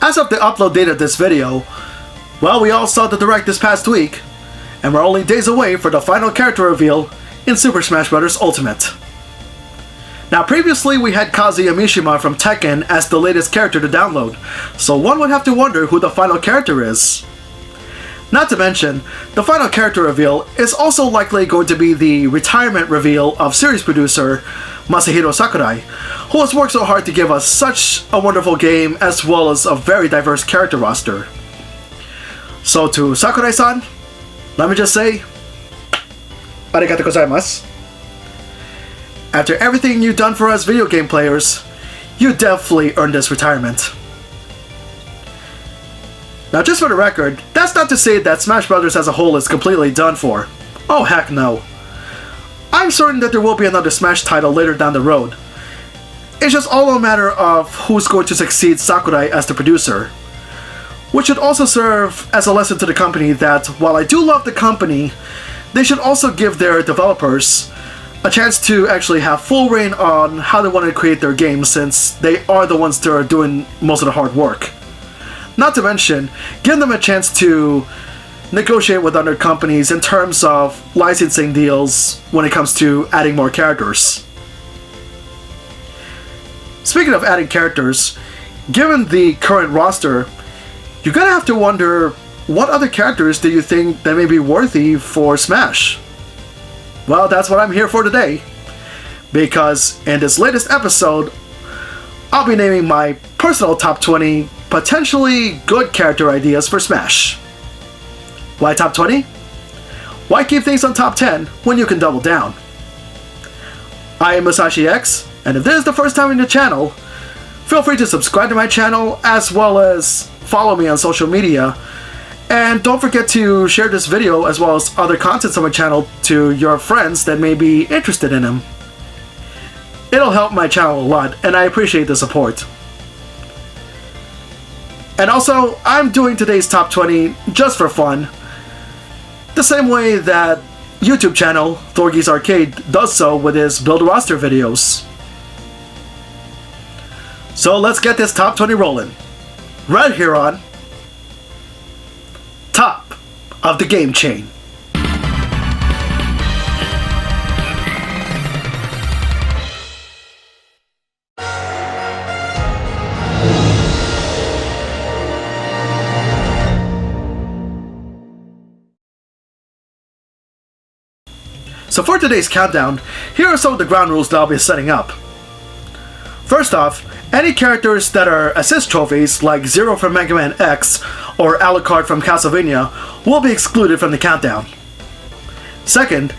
As of the upload date of this video, well, we all saw the Direct this past week, and we're only days away for the final character reveal in Super Smash Bros. Ultimate. Now previously we had Kazuya Mishima from Tekken as the latest character to download, so one would have to wonder who the final character is. Not to mention, the final character reveal is also likely going to be the retirement reveal of series producer Masahiro Sakurai, who has worked so hard to give us such a wonderful game as well as a very diverse character roster. So to Sakurai-san, let me just say, arigatou gozaimasu. After everything you've done for us video game players, you definitely earned this retirement. Now just for the record, that's not to say that Smash Bros. As a whole is completely done for. Oh heck no. I'm certain that there will be another Smash title later down the road. It's just all a matter of who's going to succeed Sakurai as the producer. Which should also serve as a lesson to the company that while I do love the company, they should also give their developers a chance to actually have full reign on how they want to create their games, since they are the ones that are doing most of the hard work. Not to mention, give them a chance to negotiate with other companies in terms of licensing deals when it comes to adding more characters. Speaking of adding characters, given the current roster, you're gonna have to wonder, what other characters do you think that may be worthy for Smash? Well, that's what I'm here for today, because in this latest episode, I'll be naming my personal top 20 potentially good character ideas for Smash. Why top 20? Why keep things on top 10 when you can double down? I am Musashi X, and if this is the first time in the channel, feel free to subscribe to my channel as well as follow me on social media. And don't forget to share this video as well as other contents on my channel to your friends that may be interested in them. It'll help my channel a lot, and I appreciate the support. And also, I'm doing today's top 20 just for fun, the same way that YouTube channel Thorgy's Arcade does so with his build roster videos. So let's get this top 20 rolling. Right here on Top of the Game Chain. So for today's countdown, here are some of the ground rules that I'll be setting up. First off, any characters that are assist trophies like Zero from Mega Man X or Alucard from Castlevania will be excluded from the countdown. Second,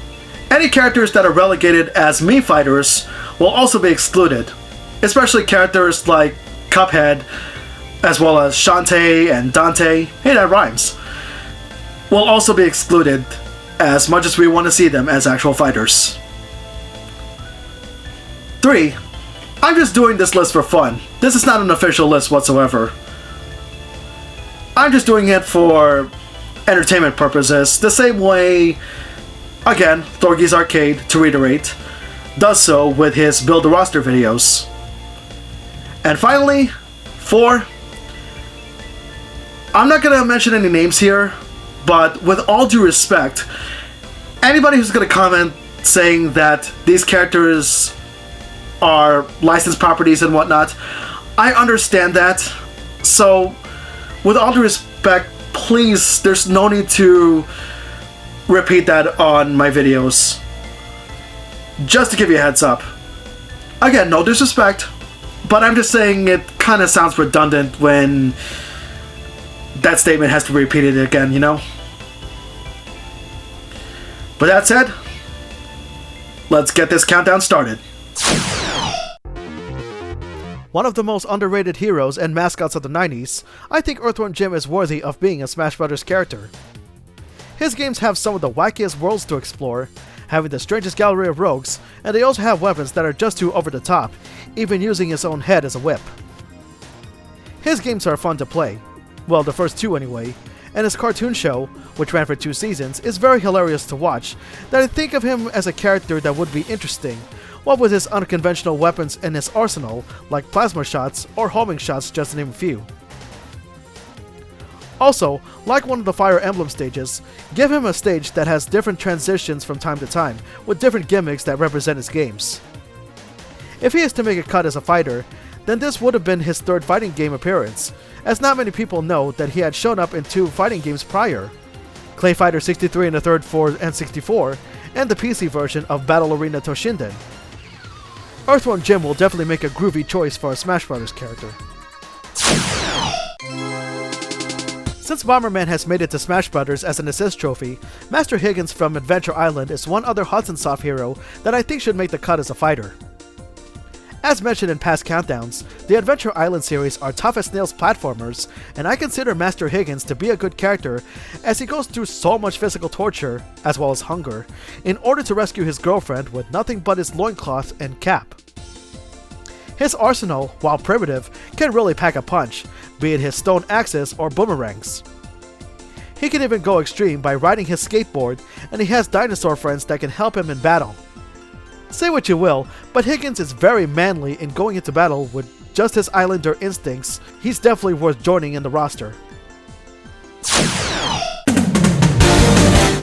any characters that are relegated as Mii fighters will also be excluded, especially characters like Cuphead, as well as Shantae and Dante, hey that rhymes, will also be excluded as much as we want to see them as actual fighters. 3. I'm just doing this list for fun. This is not an official list whatsoever. I'm just doing it for entertainment purposes, the same way, again, Thorgy's Arcade, to reiterate, does so with his build a roster videos. And finally, 4. I'm not going to mention any names here, but with all due respect, anybody who's going to comment saying that these characters are licensed properties and whatnot, I understand that. So, with all due respect, please, there's no need to repeat that on my videos. Just to give you a heads up. Again, no disrespect, but I'm just saying it kind of sounds redundant when that statement has to be repeated again, you know? But that said, let's get this countdown started. One of the most underrated heroes and mascots of the 90s, I think earthwormjim is worthy of being a Smash Bros. Character. His games have some of the wackiest worlds to explore, having the strangest gallery of rogues, and they also have weapons that are just too over the top, even using his own head as a whip. His games are fun to play, well the first 2 anyway, and his cartoon show, which ran for 2 seasons, is very hilarious to watch, that I think of him as a character that would be interesting, what with his unconventional weapons in his arsenal, like plasma shots or homing shots just to name a few. Also, like one of the Fire Emblem stages, give him a stage that has different transitions from time to time, with different gimmicks that represent his games. If he is to make a cut as a fighter, then this would have been his third fighting game appearance, as not many people know that he had shown up in 2 fighting games prior, Clay Fighter 63 in the third for N64, and the PC version of Battle Arena Toshinden. Earthwormjim will definitely make a groovy choice for a Smash Bros. Character. Since Bomberman has made it to Smash Bros. As an assist trophy, Master Higgins from Adventure Island is one other Hudson Soft hero that I think should make the cut as a fighter. As mentioned in past countdowns, the Adventure Island series are tough as nails platformers, and I consider Master Higgins to be a good character as he goes through so much physical torture, as well as hunger, in order to rescue his girlfriend with nothing but his loincloth and cap. His arsenal, while primitive, can really pack a punch, be it his stone axes or boomerangs. He can even go extreme by riding his skateboard, and he has dinosaur friends that can help him in battle. Say what you will, but Higgins is very manly in going into battle with just his islander instincts. He's definitely worth joining in the roster.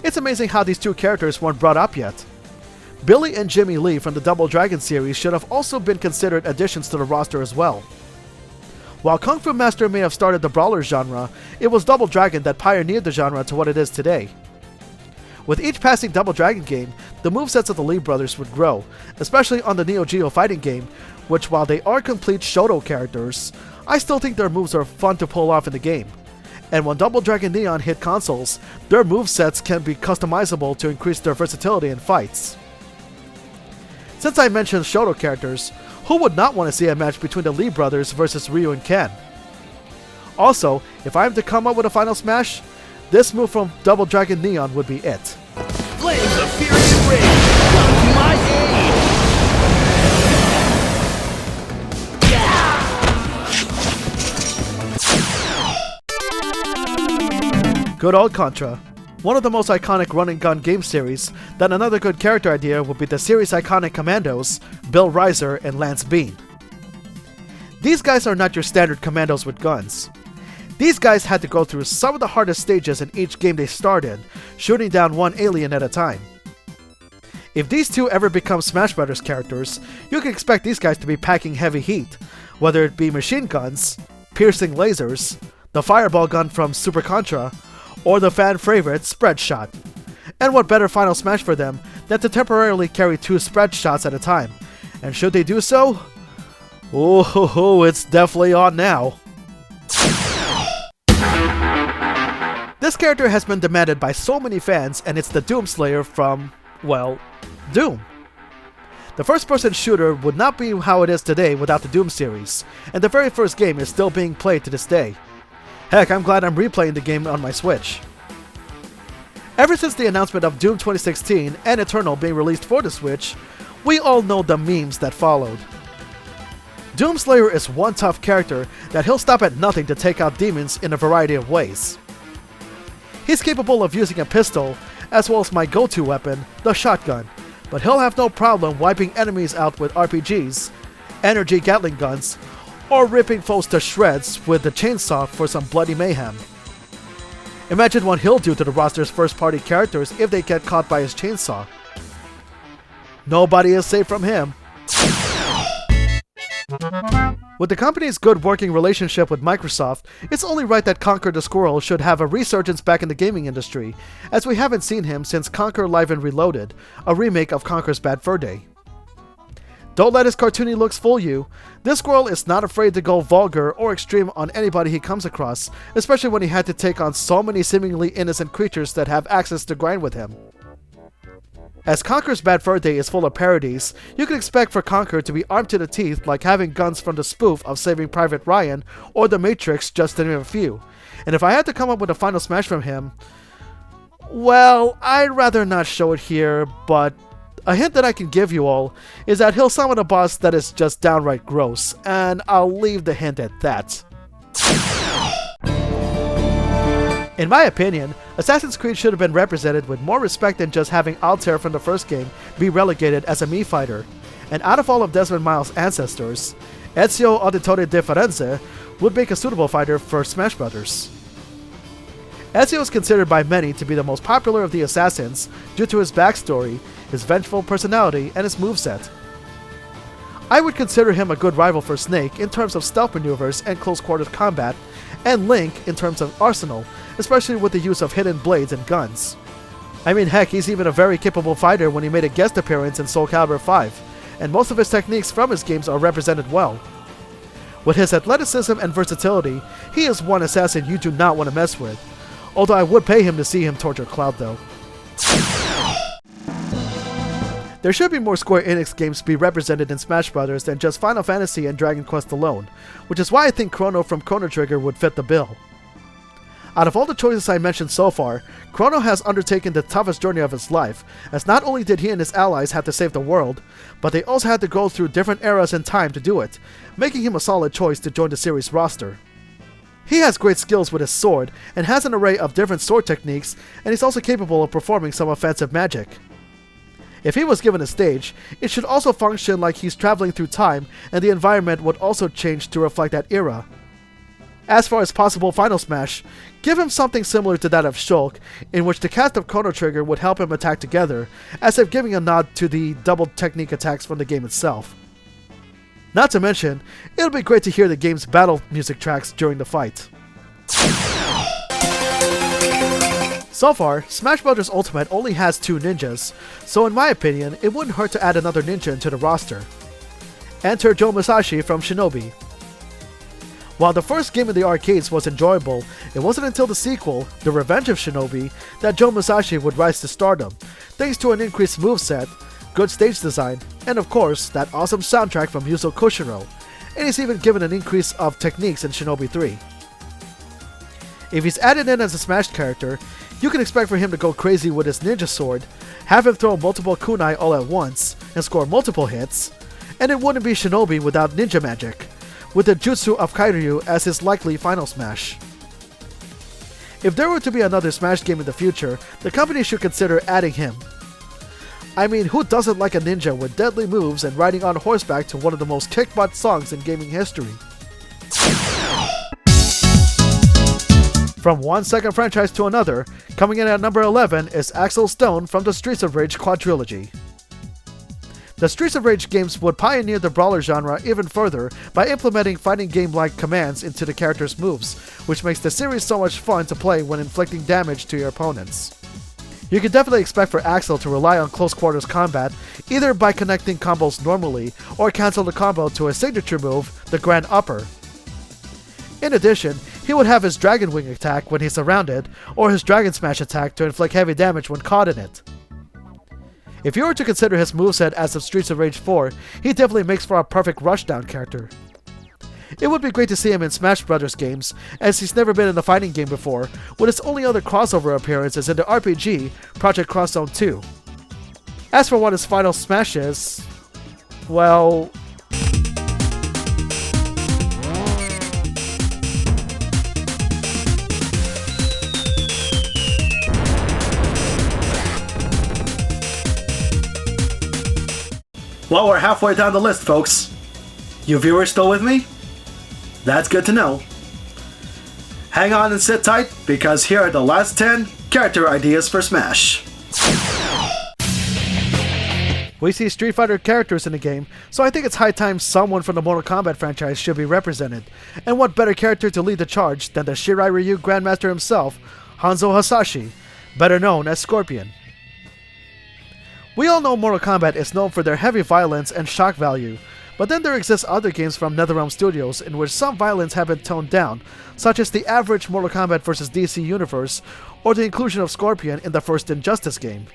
It's amazing how these 2 characters weren't brought up yet. Billy and Jimmy Lee from the Double Dragon series should have also been considered additions to the roster as well. While Kung Fu Master may have started the brawler genre, it was Double Dragon that pioneered the genre to what it is today. With each passing Double Dragon game, the movesets of the Lee brothers would grow, especially on the Neo Geo fighting game, which while they are complete Shoto characters, I still think their moves are fun to pull off in the game. And when Double Dragon Neon hit consoles, their movesets can be customizable to increase their versatility in fights. Since I mentioned Shoto characters, who would not want to see a match between the Lee brothers versus Ryu and Ken? Also, if I am to come up with a final smash, this move from Double Dragon Neon would be it. Flames of Furious Rage, come to my aid! Good old Contra. One of the most iconic run-and-gun game series, then another good character idea would be the series' iconic commandos, Bill Riser and Lance Bean. These guys are not your standard commandos with guns. These guys had to go through some of the hardest stages in each game they starred in, shooting down one alien at a time. If these 2 ever become Smash Bros. Characters, you can expect these guys to be packing heavy heat, whether it be machine guns, piercing lasers, the fireball gun from Super Contra, or the fan favorite Spread Shot. And what better final smash for them than to temporarily carry 2 spread shots at a time, and should they do so? Oh, it's definitely on now. This character has been demanded by so many fans, and it's the Doomslayer from, well, Doom. The first-person shooter would not be how it is today without the Doom series, and the very first game is still being played to this day. Heck, I'm glad I'm replaying the game on my Switch. Ever since the announcement of Doom 2016 and Eternal being released for the Switch, we all know the memes that followed. Doomslayer is one tough character that he'll stop at nothing to take out demons in a variety of ways. He's capable of using a pistol, as well as my go-to weapon, the shotgun, but he'll have no problem wiping enemies out with RPGs, energy Gatling guns, or ripping foes to shreds with the chainsaw for some bloody mayhem. Imagine what he'll do to the roster's first-party characters if they get caught by his chainsaw. Nobody is safe from him. With the company's good working relationship with Microsoft, it's only right that Conqueror the Squirrel should have a resurgence back in the gaming industry, as we haven't seen him since Conqueror Live and Reloaded, a remake of Conqueror's Bad Fur Day. Don't let his cartoony looks fool you. This squirrel is not afraid to go vulgar or extreme on anybody he comes across, especially when he had to take on so many seemingly innocent creatures that have access to grind with him. As Conqueror's Bad Fur Day is full of parodies, you can expect for Conqueror to be armed to the teeth like having guns from the spoof of Saving Private Ryan or The Matrix, just to name a few. And if I had to come up with a final smash from him, well, I'd rather not show it here, but a hint that I can give you all is that he'll summon a boss that is just downright gross, and I'll leave the hint at that. In my opinion, Assassin's Creed should have been represented with more respect than just having Altair from the first game be relegated as a Mii fighter, and out of all of Desmond Miles' ancestors, Ezio Auditore di Firenze would make a suitable fighter for Smash Bros. Ezio is considered by many to be the most popular of the assassins due to his backstory, his vengeful personality, and his moveset. I would consider him a good rival for Snake in terms of stealth maneuvers and close quarters combat, and Link in terms of arsenal, especially with the use of hidden blades and guns. I mean, heck, he's even a very capable fighter when he made a guest appearance in Soul Calibur 5, and most of his techniques from his games are represented well. With his athleticism and versatility, he is one assassin you do not want to mess with, although I would pay him to see him torture Cloud though. There should be more Square Enix games to be represented in Smash Bros. Than just Final Fantasy and Dragon Quest alone, which is why I think Chrono from Chrono Trigger would fit the bill. Out of all the choices I mentioned so far, Chrono has undertaken the toughest journey of his life, as not only did he and his allies have to save the world, but they also had to go through different eras in time to do it, making him a solid choice to join the series roster. He has great skills with his sword, and has an array of different sword techniques, and he's also capable of performing some offensive magic. If he was given a stage, it should also function like he's traveling through time, and the environment would also change to reflect that era. As far as possible Final Smash, give him something similar to that of Shulk, in which the cast of Chrono Trigger would help him attack together, as if giving a nod to the double technique attacks from the game itself. Not to mention, it'll be great to hear the game's battle music tracks during the fight. So far, Smash Bros. Ultimate only has 2 ninjas, so in my opinion, it wouldn't hurt to add another ninja into the roster. Enter Joe Musashi from Shinobi. While the first game in the arcades was enjoyable, it wasn't until the sequel, The Revenge of Shinobi, that Joe Musashi would rise to stardom, thanks to an increased moveset, good stage design, and of course, that awesome soundtrack from Yuzo Koshiro, and he's even given an increase of techniques in Shinobi 3. If he's added in as a Smash character, you can expect for him to go crazy with his ninja sword, have him throw multiple kunai all at once, and score multiple hits, and it wouldn't be Shinobi without ninja magic, with the Jutsu of Kairyu as his likely final Smash. If there were to be another Smash game in the future, the company should consider adding him. I mean, who doesn't like a ninja with deadly moves and riding on horseback to one of the most kick-butt songs in gaming history? From one second franchise to another, coming in at number 11 is Axel Stone from the Streets of Rage quadrilogy. The Streets of Rage games would pioneer the brawler genre even further by implementing fighting game-like commands into the character's moves, which makes the series so much fun to play when inflicting damage to your opponents. You can definitely expect for Axel to rely on close quarters combat, either by connecting combos normally, or cancel the combo to a signature move, the Grand Upper. In addition, he would have his Dragon Wing attack when he's surrounded, or his Dragon Smash attack to inflict heavy damage when caught in it. If you were to consider his moveset as of Streets of Rage 4, he definitely makes for a perfect rushdown character. It would be great to see him in Smash Bros. Games, as he's never been in a fighting game before, with his only other crossover appearance is in the RPG, Project Cross Zone 2. As for what his final Smash is, well... Well, we're halfway down the list, folks. You viewers still with me? That's good to know. Hang on and sit tight, because here are the last 10 character ideas for Smash. We see Street Fighter characters in the game, so I think it's high time someone from the Mortal Kombat franchise should be represented. And what better character to lead the charge than the Shirai Ryu Grandmaster himself, Hanzo Hasashi, better known as Scorpion. We all know Mortal Kombat is known for their heavy violence and shock value, but then there exist other games from NetherRealm Studios in which some violence have been toned down, such as the average Mortal Kombat vs. DC universe, or the inclusion of Scorpion in the first Injustice game.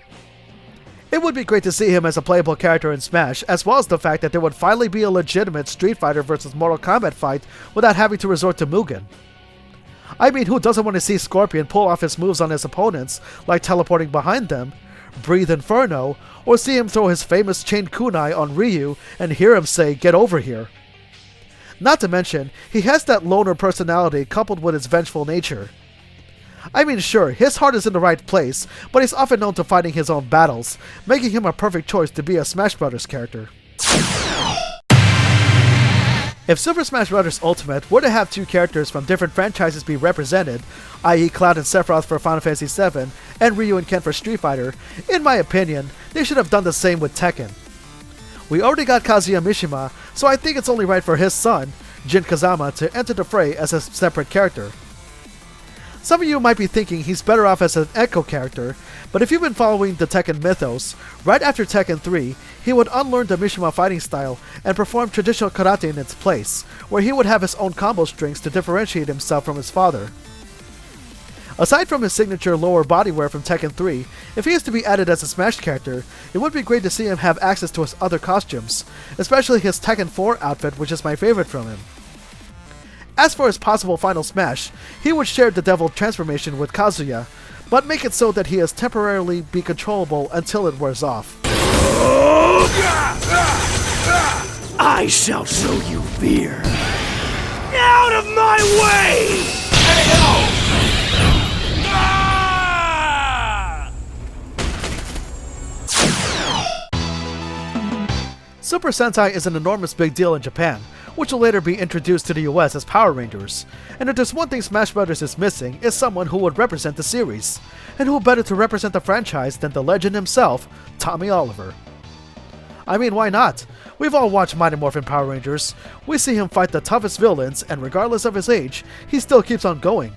It would be great to see him as a playable character in Smash, as well as the fact that there would finally be a legitimate Street Fighter vs. Mortal Kombat fight without having to resort to Mugen. I mean, who doesn't want to see Scorpion pull off his moves on his opponents, like teleporting behind them, breathe Inferno, or see him throw his famous chained kunai on Ryu and hear him say, "Get over here." Not to mention, he has that loner personality coupled with his vengeful nature. I mean, sure, his heart is in the right place, but he's often known to fighting his own battles, making him a perfect choice to be a Smash Bros. Character. If Super Smash Bros. Ultimate were to have two characters from different franchises be represented, i.e. Cloud and Sephiroth for Final Fantasy VII, and Ryu and Ken for Street Fighter, in my opinion, they should have done the same with Tekken. We already got Kazuya Mishima, so I think it's only right for his son, Jin Kazama, to enter the fray as a separate character. Some of you might be thinking he's better off as an Echo character, but if you've been following the Tekken mythos, right after Tekken 3, he would unlearn the Mishima fighting style and perform traditional karate in its place, where he would have his own combo strings to differentiate himself from his father. Aside from his signature lower body wear from Tekken 3, if he is to be added as a Smash character, it would be great to see him have access to his other costumes, especially his Tekken 4 outfit, which is my favorite from him. As for his possible final Smash, he would share the Devil transformation with Kazuya, but make it so that he is temporarily be controllable until it wears off. I shall show you fear. Out of my way! Super Sentai is an enormous big deal in Japan, which will later be introduced to the US as Power Rangers. And if there's one thing Smash Bros. Is missing, it's someone who would represent the series. And who better to represent the franchise than the legend himself, Tommy Oliver. I mean, why not? We've all watched Mighty Morphin Power Rangers. We see him fight the toughest villains, and regardless of his age, he still keeps on going.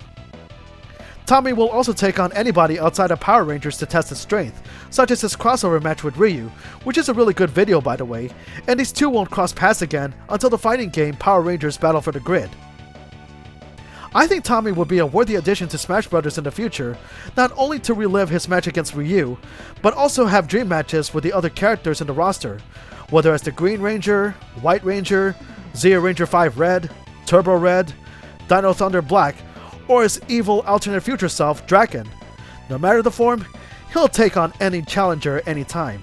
Tommy will also take on anybody outside of Power Rangers to test his strength, such as his crossover match with Ryu, which is a really good video by the way, and these two won't cross paths again until the fighting game Power Rangers Battle for the Grid. I think Tommy would be a worthy addition to Smash Bros. In the future, not only to relive his match against Ryu, but also have dream matches with the other characters in the roster, whether as the Green Ranger, White Ranger, Zeo Ranger 5 Red, Turbo Red, Dino Thunder Black, or his evil alternate future self, Draken. No matter the form, he'll take on any challenger anytime.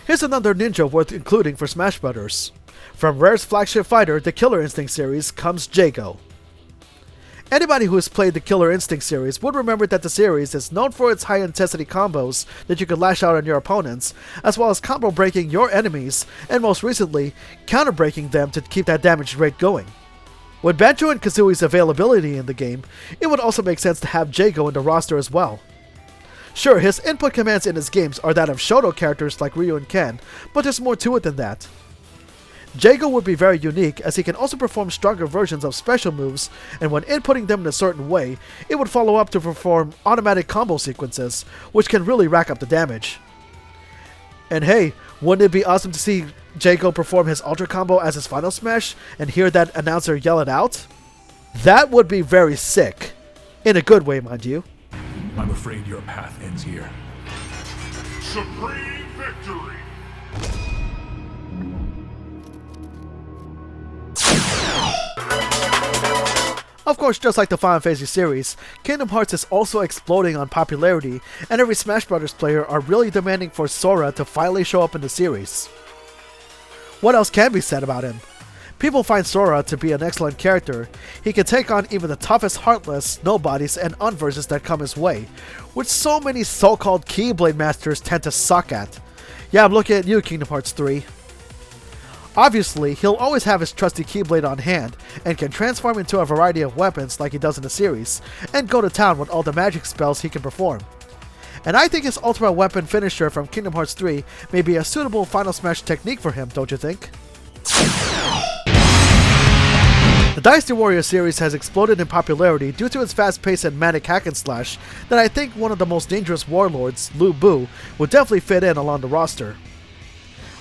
Here's another ninja worth including for Smash Bros. From Rare's flagship fighter, the Killer Instinct series, comes Jago. Anybody who has played the Killer Instinct series would remember that the series is known for its high-intensity combos that you can lash out on your opponents, as well as combo breaking your enemies, and most recently, counter breaking them to keep that damage rate going. With Banjo and Kazooie's availability in the game, it would also make sense to have Jago in the roster as well. Sure, his input commands in his games are that of Shoto characters like Ryu and Ken, but there's more to it than that. Jago would be very unique as he can also perform stronger versions of special moves, and when inputting them in a certain way, it would follow up to perform automatic combo sequences, which can really rack up the damage. And hey, wouldn't it be awesome to see Jago perform his Ultra Combo as his final smash and hear that announcer yell it out? That would be very sick. In a good way, mind you. I'm afraid your path ends here. Supreme victory! Of course, just like the Final Fantasy series, Kingdom Hearts is also exploding on popularity, and every Smash Bros. Player are really demanding for Sora to finally show up in the series. What else can be said about him? People find Sora to be an excellent character. He can take on even the toughest Heartless, Nobodies, and Unverses that come his way, which so many so-called Keyblade Masters tend to suck at. Yeah, I'm looking at you, Kingdom Hearts 3. Obviously, he'll always have his trusty Keyblade on hand, and can transform into a variety of weapons like he does in the series, and go to town with all the magic spells he can perform. And I think his Ultimate Weapon finisher from Kingdom Hearts 3 may be a suitable Final Smash technique for him, don't you think? The Dynasty Warrior series has exploded in popularity due to its fast pace and manic hack and slash that I think one of the most dangerous warlords, Lu Bu, would definitely fit in along the roster.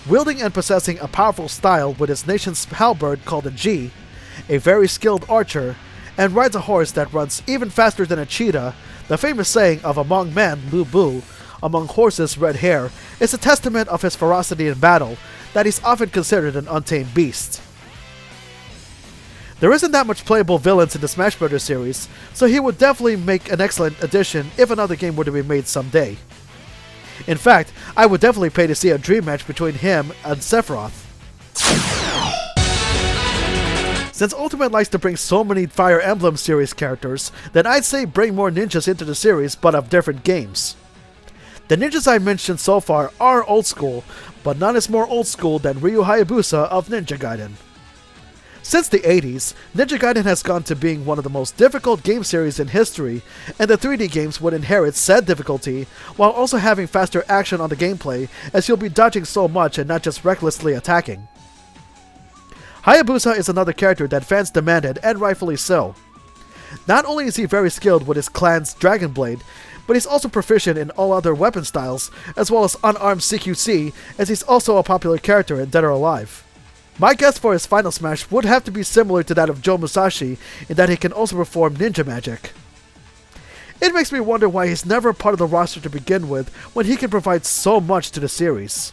Wielding and possessing a powerful style with his nation's halberd called a G, a very skilled archer, and rides a horse that runs even faster than a cheetah, the famous saying of among men, Lu Bu, among horses, red hair, is a testament of his ferocity in battle, that he's often considered an untamed beast. There isn't that much playable villains in the Smash Bros. Series, so he would definitely make an excellent addition if another game were to be made someday. In fact, I would definitely pay to see a dream match between him and Sephiroth. Since Ultimate likes to bring so many Fire Emblem series characters, then I'd say bring more ninjas into the series but of different games. The ninjas I mentioned so far are old school, but none is more old school than Ryu Hayabusa of Ninja Gaiden. Since the 80s, Ninja Gaiden has gone to being one of the most difficult game series in history, and the 3D games would inherit said difficulty, while also having faster action on the gameplay, as you'll be dodging so much and not just recklessly attacking. Hayabusa is another character that fans demanded, and rightfully so. Not only is he very skilled with his clan's Dragon Blade, but he's also proficient in all other weapon styles, as well as unarmed CQC, as he's also a popular character in Dead or Alive. My guess for his final smash would have to be similar to that of Joe Musashi, in that he can also perform ninja magic. It makes me wonder why he's never part of the roster to begin with, when he can provide so much to the series.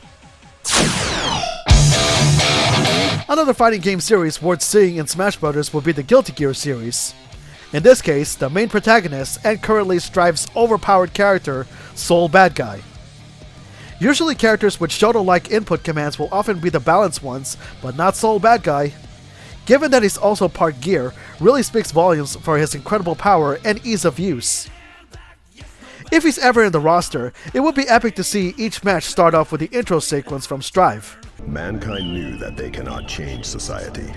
Another fighting game series worth seeing in Smash Bros. Would be the Guilty Gear series. In this case, the main protagonist and currently Strive's overpowered character, Soul Bad Guy. Usually characters with Shoto-like input commands will often be the balanced ones, but not Soul Bad Guy. Given that he's also part gear, really speaks volumes for his incredible power and ease of use. If he's ever in the roster, it would be epic to see each match start off with the intro sequence from Strive. Mankind knew that they cannot change society.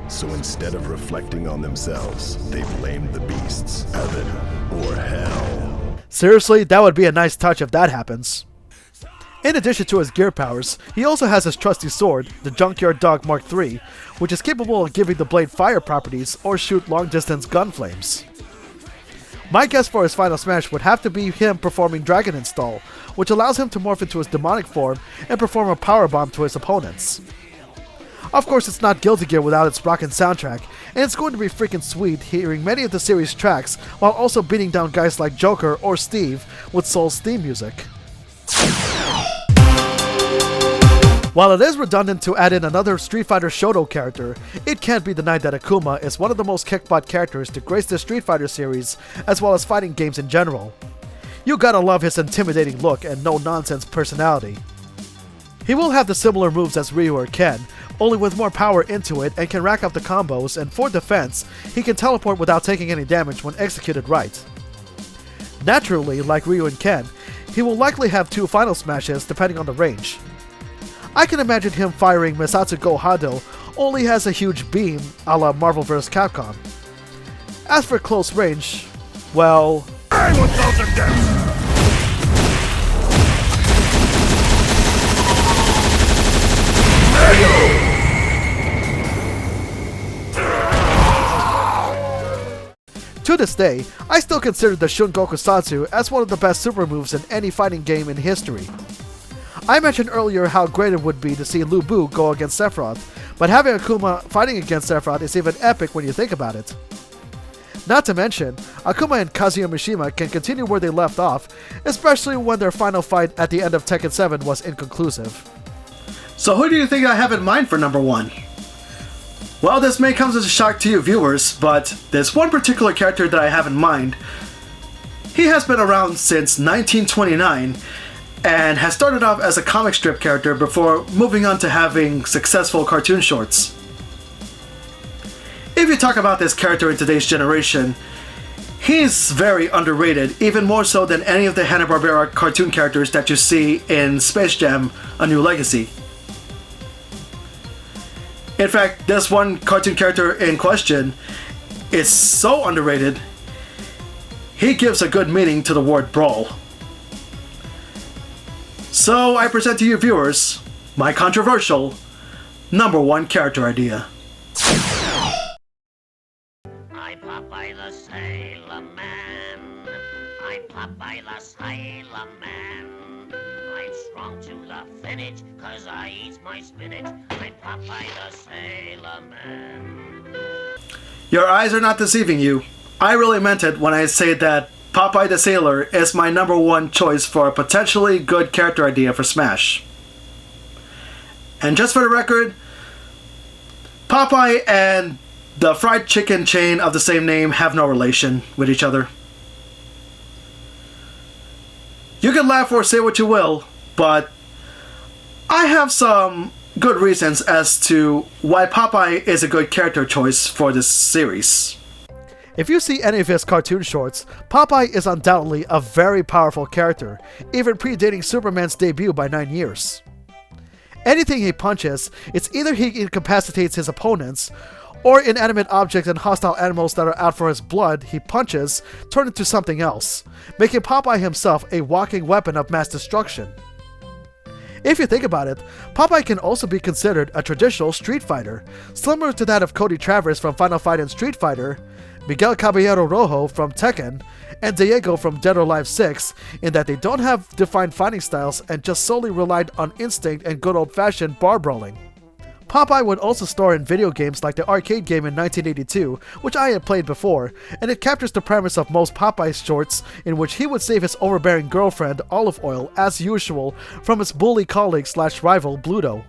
So instead of reflecting on themselves, they blamed the beasts, heaven or hell. Seriously, that would be a nice touch if that happens. In addition to his gear powers, he also has his trusty sword, the Junkyard Dog Mark III, which is capable of giving the blade fire properties or shoot long-distance gun flames. My guess for his final smash would have to be him performing Dragon Install, which allows him to morph into his demonic form and perform a power bomb to his opponents. Of course, it's not Guilty Gear without its rockin' soundtrack, and it's going to be freaking sweet hearing many of the series' tracks while also beating down guys like Joker or Steve with Soul's theme music. While it is redundant to add in another Street Fighter Shoto character, it can't be denied that Akuma is one of the most kickbutt characters to grace the Street Fighter series, as well as fighting games in general. You gotta love his intimidating look and no-nonsense personality. He will have the similar moves as Ryu or Ken, only with more power into it and can rack up the combos, and for defense, he can teleport without taking any damage when executed right. Naturally, like Ryu and Ken, he will likely have two final smashes depending on the range. I can imagine him firing Misatsu Go Hado, only has a huge beam a la Marvel vs. Capcom. As for close range, well... I will close them down! To this day, I still consider the Shun Gokusatsu as one of the best super moves in any fighting game in history. I mentioned earlier how great it would be to see Lu Bu go against Sephiroth, but having Akuma fighting against Sephiroth is even epic when you think about it. Not to mention, Akuma and Kazuya Mishima can continue where they left off, especially when their final fight at the end of Tekken 7 was inconclusive. So who do you think I have in mind for number 1? Well, this may come as a shock to you viewers, but there's one particular character that I have in mind. He has been around since 1929, and has started off as a comic strip character before moving on to having successful cartoon shorts. If you talk about this character in today's generation, he's very underrated, even more so than any of the Hanna-Barbera cartoon characters that you see in Space Jam: A New Legacy. In fact, this one cartoon character in question is so underrated, he gives a good meaning to the word brawl. So I present to you viewers my controversial number 1 character idea. I'm Popeye the Sailor Man. I'm Popeye the Sailor Man. I'm strong to the finish, 'cause I eat my spinach. I'm Popeye the Sailor Man. Your eyes are not deceiving you. I really meant it when I say that Popeye the Sailor is my number 1 choice for a potentially good character idea for Smash. And just for the record, Popeye and the fried chicken chain of the same name have no relation with each other. You can laugh or say what you will, but I have some good reasons as to why Popeye is a good character choice for this series. If you see any of his cartoon shorts, Popeye is undoubtedly a very powerful character, even predating Superman's debut by 9 years. Anything he punches, it's either he incapacitates his opponents, or inanimate objects and hostile animals that are out for his blood he punches turn into something else, making Popeye himself a walking weapon of mass destruction. If you think about it, Popeye can also be considered a traditional Street Fighter, similar to that of Cody Travers from Final Fight and Street Fighter, Miguel Caballero Rojo from Tekken, and Diego from Dead or Alive 6, in that they don't have defined fighting styles and just solely relied on instinct and good old-fashioned bar brawling. Popeye would also star in video games like the arcade game in 1982, which I had played before, and it captures the premise of most Popeye shorts, in which he would save his overbearing girlfriend, Olive Oil, as usual, from his bully colleague / rival, Bluto.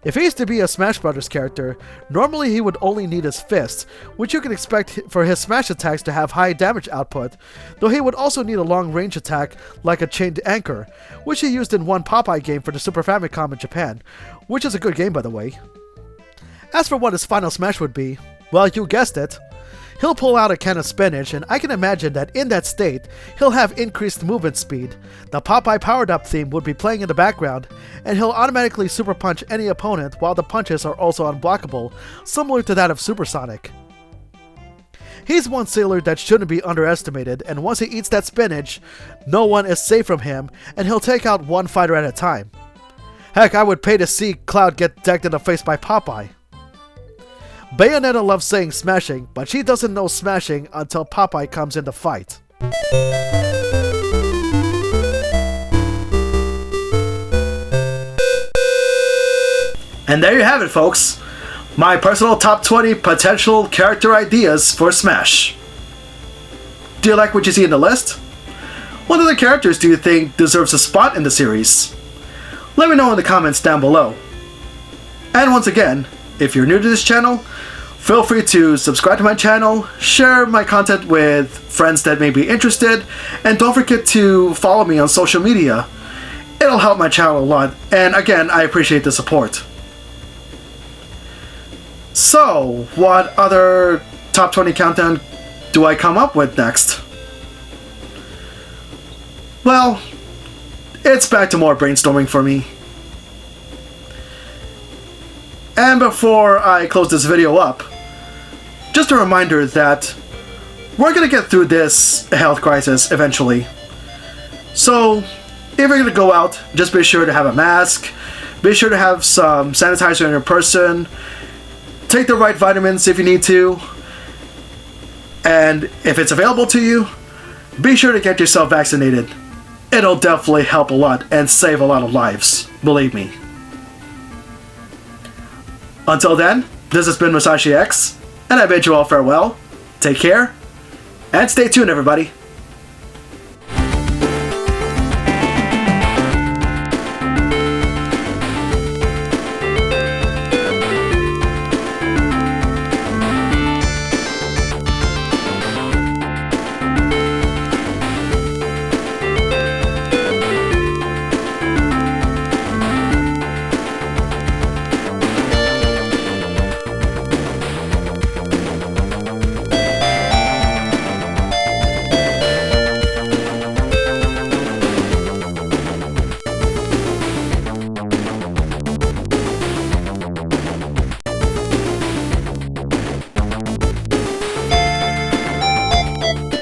If he is to be a Smash Bros. Character, normally he would only need his fists, which you can expect for his smash attacks to have high damage output, though he would also need a long-range attack like a chained anchor, which he used in one Popeye game for the Super Famicom in Japan, which is a good game by the way. As for what his final smash would be, well, you guessed it. He'll pull out a can of spinach, and I can imagine that in that state, he'll have increased movement speed, the Popeye Powered Up theme would be playing in the background, and he'll automatically super punch any opponent while the punches are also unblockable, similar to that of Supersonic. He's one sailor that shouldn't be underestimated, and once he eats that spinach, no one is safe from him, and he'll take out one fighter at a time. Heck, I would pay to see Cloud get decked in the face by Popeye. Bayonetta loves saying smashing, but she doesn't know smashing until Popeye comes in the fight. And there you have it, folks. My personal top 20 potential character ideas for Smash. Do you like what you see in the list? What other characters do you think deserves a spot in the series? Let me know in the comments down below. And once again, if you're new to this channel, feel free to subscribe to my channel, share my content with friends that may be interested, and don't forget to follow me on social media. It'll help my channel a lot, and again, I appreciate the support. So, what other top 20 countdown do I come up with next? Well, it's back to more brainstorming for me. And before I close this video up, just a reminder that we're gonna get through this health crisis eventually. So, if you're gonna go out, just be sure to have a mask, be sure to have some sanitizer in your person, take the right vitamins if you need to, and if it's available to you, be sure to get yourself vaccinated. It'll definitely help a lot and save a lot of lives, believe me. Until then, this has been Musashi X, and I bid you all farewell, take care, and stay tuned everybody.